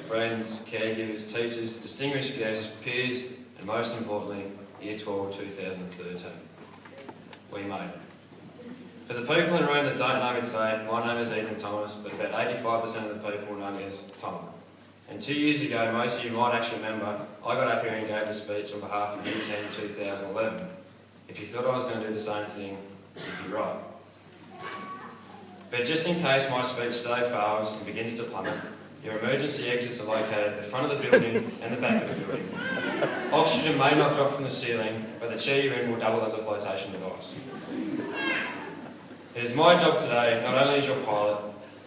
friends, caregivers, teachers, distinguished guests, peers, and most importantly, Year 12 2013. We made it. For the people in the room that don't know me today, my name is Ethan Thomas, but about 85% of the people know me as Tom. And 2 years ago, most of you might actually remember, I got up here and gave a speech on behalf of Year 10 2011. If you thought I was going to do the same thing, you'd be right. But just in case my speech today fails and begins to plummet, your emergency exits are located at the front of the building and the back of the building. Oxygen may not drop from the ceiling, but the chair you're in will double as a flotation device. It is my job today, not only as your pilot,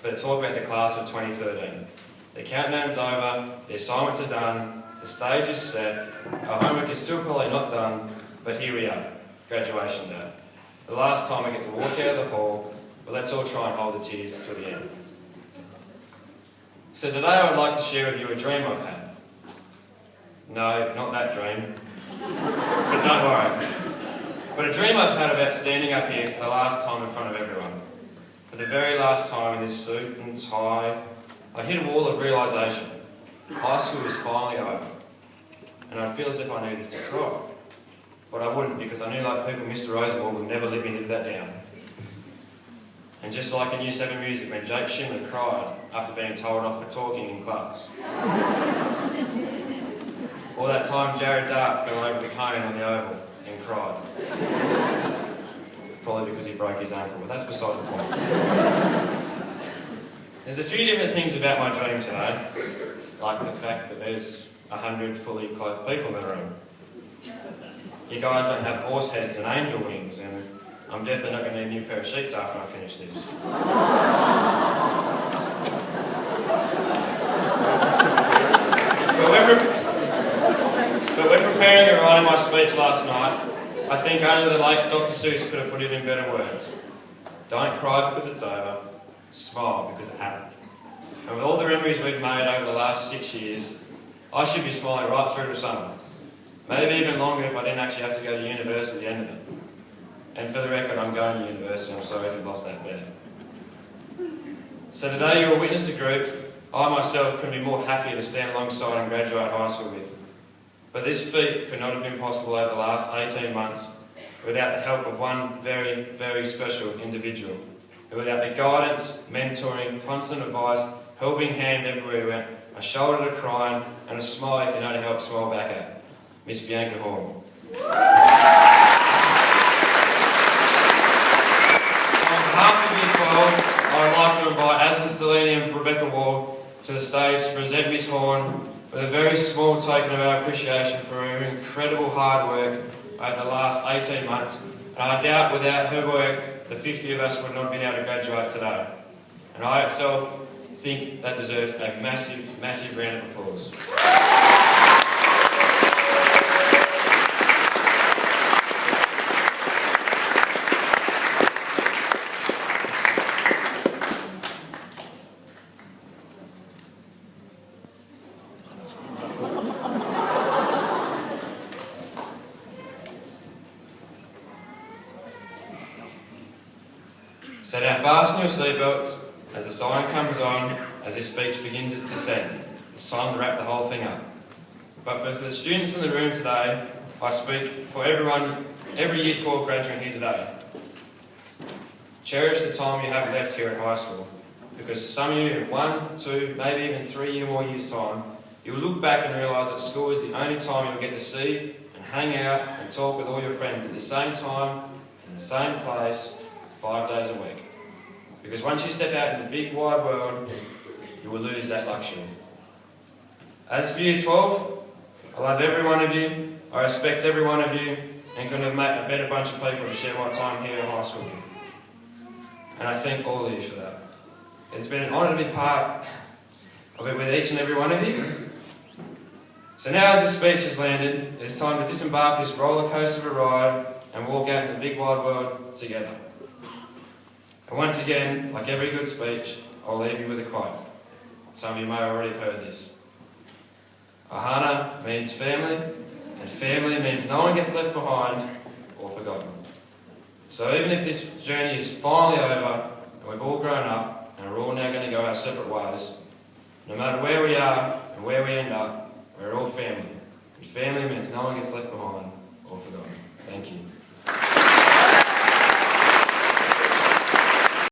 but to talk about the class of 2013. The countdown's over, the assignments are done, the stage is set, our homework is still probably not done, but here we are, graduation day. The last time I get to walk out of the hall, but let's all try and hold the tears till the end. So today I would like to share with you a dream I've had. No, not that dream. But don't worry. But a dream I've had about standing up here for the last time in front of everyone. For the very last time in this suit and tie, I hit a wall of realisation. High school was finally over. And I feel as if I needed to cry. But I wouldn't, because I knew, like people, Mr. Rosenwald would never let me live that down. And just like in Year 7 music, when Jake Schindler cried after being told off for talking in class. Or that time Jared Dart fell over the cone on the oval and cried. Probably because he broke his ankle, but that's beside the point. There's a few different things about my dream today, like the fact that there's 100 fully clothed people in the room. You guys don't have horse heads and angel wings, and I'm definitely not going to need a new pair of sheets after I finish this. But when preparing and writing my speech last night, I think only the late Dr. Seuss could have put it in better words. Don't cry because it's over, smile because it happened. And with all the memories we've made over the last 6 years, I should be smiling right through to summer. Maybe even longer if I didn't actually have to go to university at the end of it. And for the record, I'm going to university, I'm sorry if you lost that bit. So today you'll witness a group I myself couldn't be more happy to stand alongside and graduate high school with. But this feat could not have been possible over the last 18 months without the help of one very, very special individual, who without the guidance, mentoring, constant advice, helping hand everywhere we went, a shoulder to cry on, and a smile you can only help smile back at, Miss Bianca Horn. Half of Year 12, I would like to invite Aslan Stellini and Rebecca Ward to the stage to present Miss Horn with a very small token of our appreciation for her incredible hard work over the last 18 months. And I doubt without her work, the 50 of us would not have been able to graduate today. And I itself think that deserves a massive, massive round of applause. So now fasten your seatbelts as the sign comes on, as this speech begins its descent. It's time to wrap the whole thing up. But for the students in the room today, I speak for everyone, every Year 12 graduate here today. Cherish the time you have left here at high school, because some of you in 1, 2, maybe even 3 more years' time, you will look back and realise that school is the only time you'll get to see and hang out and talk with all your friends at the same time, in the same place, 5 days a week. Because once you step out in the big wide world, you will lose that luxury. As for Year 12, I love every one of you, I respect every one of you, and couldn't have met a better bunch of people to share my time here at high school with. And I thank all of you for that. It's been an honour to be part of it with each and every one of you. So now as the speech has landed, it's time to disembark this roller coaster of a ride and walk out in the big wide world together. And once again, like every good speech, I'll leave you with a quote. Some of you may already have heard this. Ohana means family, and family means no one gets left behind or forgotten. So even if this journey is finally over, and we've all grown up, and we're all now going to go our separate ways, No matter where we are and where we end up, we're all family. And family means no one gets left behind or forgotten. Thank you.